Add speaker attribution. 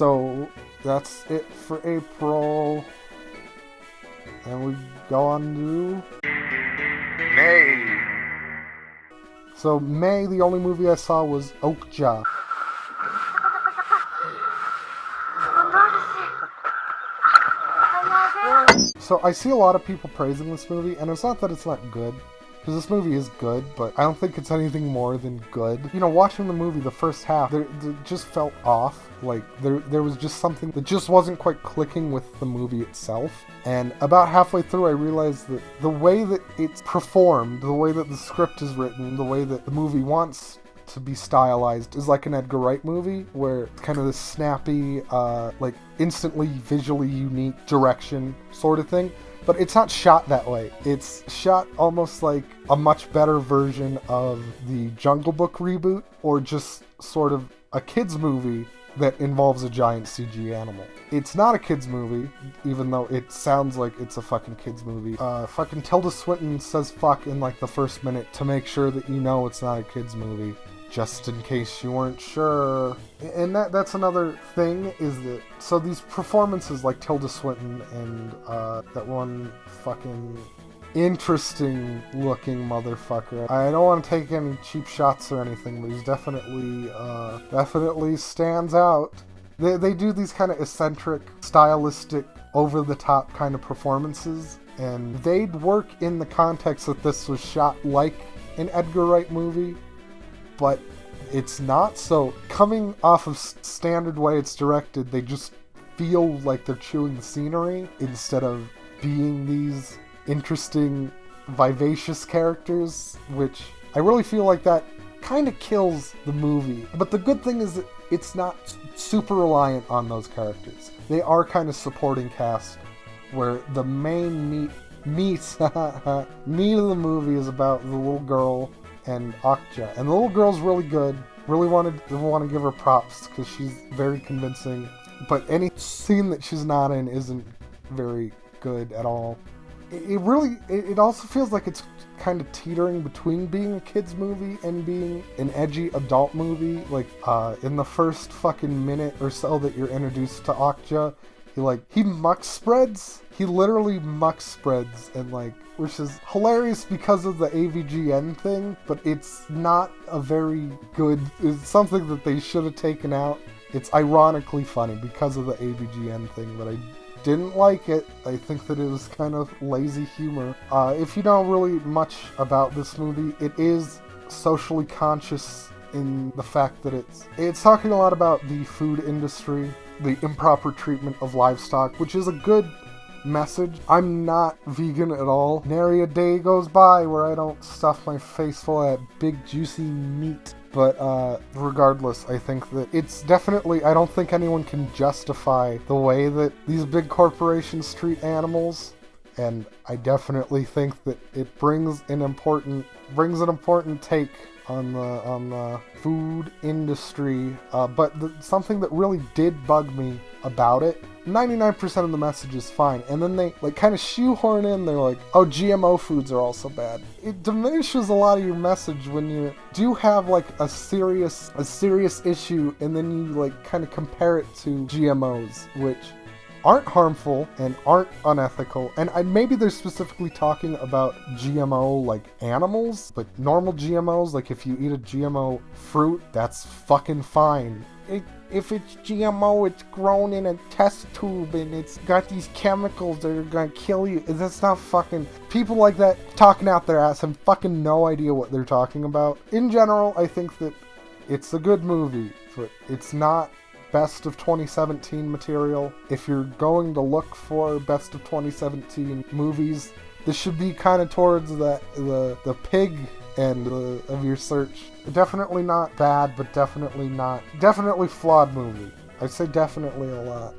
Speaker 1: So that's it for April. And we go on to May. So May, the only movie I saw was Okja. So I see a lot of people praising this movie, and it's not that it's not good, because this movie is good, but I don't think it's anything more than good. You know, watching the movie, the first half, it just felt off. Like, there was just something that just wasn't quite clicking with the movie itself. And about halfway through, I realized that the way that it's performed, the way that the script is written, the way that the movie wants to be stylized is like an Edgar Wright movie, where it's kind of this snappy, like instantly visually unique direction sort of thing. But it's not shot that way. It's shot almost like a much better version of the Jungle Book reboot, or just sort of a kid's movie that involves a giant CG animal. It's not a kid's movie, even though it sounds like it's a fucking kid's movie. Fucking Tilda Swinton says fuck in like the first minute to make sure that you know it's not a kid's movie, just in case you weren't sure. And that's another thing, is that, so these performances like Tilda Swinton and that one fucking interesting looking motherfucker. I don't want to take any cheap shots or anything, but he's definitely stands out. They do these kind of eccentric, stylistic, over-the-top kind of performances, and they'd work in the context that this was shot like an Edgar Wright movie, but it's not. So coming off of standard way it's directed, they just feel like they're chewing the scenery instead of being these interesting, vivacious characters, which I really feel like that kind of kills the movie. But the good thing is that it's not super reliant on those characters. They are kind of supporting cast, where the main meat of the movie is about the little girl and Okja. And the little girl's really good. Really want to give her props, because she's very convincing. But any scene that she's not in isn't very good at all. It also feels like it's kind of teetering between being a kid's movie and being an edgy adult movie. Like, in the first fucking minute or so that you're introduced to Okja, he muck spreads. He literally muck spreads, and which is hilarious because of the AVGN thing, but it's not a very good, it's something that they should have taken out. It's ironically funny because of the AVGN thing, but I didn't like it. I think that it was kind of lazy humor. If you know really much about this movie, it is socially conscious in the fact that it's talking a lot about the food industry, the improper treatment of livestock, which is a good message. I'm not vegan at all. Nary a day goes by where I don't stuff my face full of big juicy meat. But regardless, I think that it's definitely, I don't think anyone can justify the way that these big corporations treat animals, and I definitely think that it brings an important take on the food industry. But something that really did bug me about it, 99% of the message is fine, and then they kind of shoehorn in, they're like, oh, GMO foods are also bad. It diminishes a lot of your message when you do have a serious issue, and then you kind of compare it to GMOs, which aren't harmful and aren't unethical. And maybe they're specifically talking about GMO animals, but normal GMOs, if you eat a GMO fruit, that's fucking fine. If it's GMO, it's grown in a test tube and it's got these chemicals that are gonna kill you. That's not fucking... People like that talking out their ass have fucking no idea what they're talking about. In general, I think that it's a good movie, but it's not best of 2017 material. If you're going to look for best of 2017 movies, this should be kind of towards the pig end of your search. Definitely not bad, but definitely flawed movie. I'd say definitely a lot.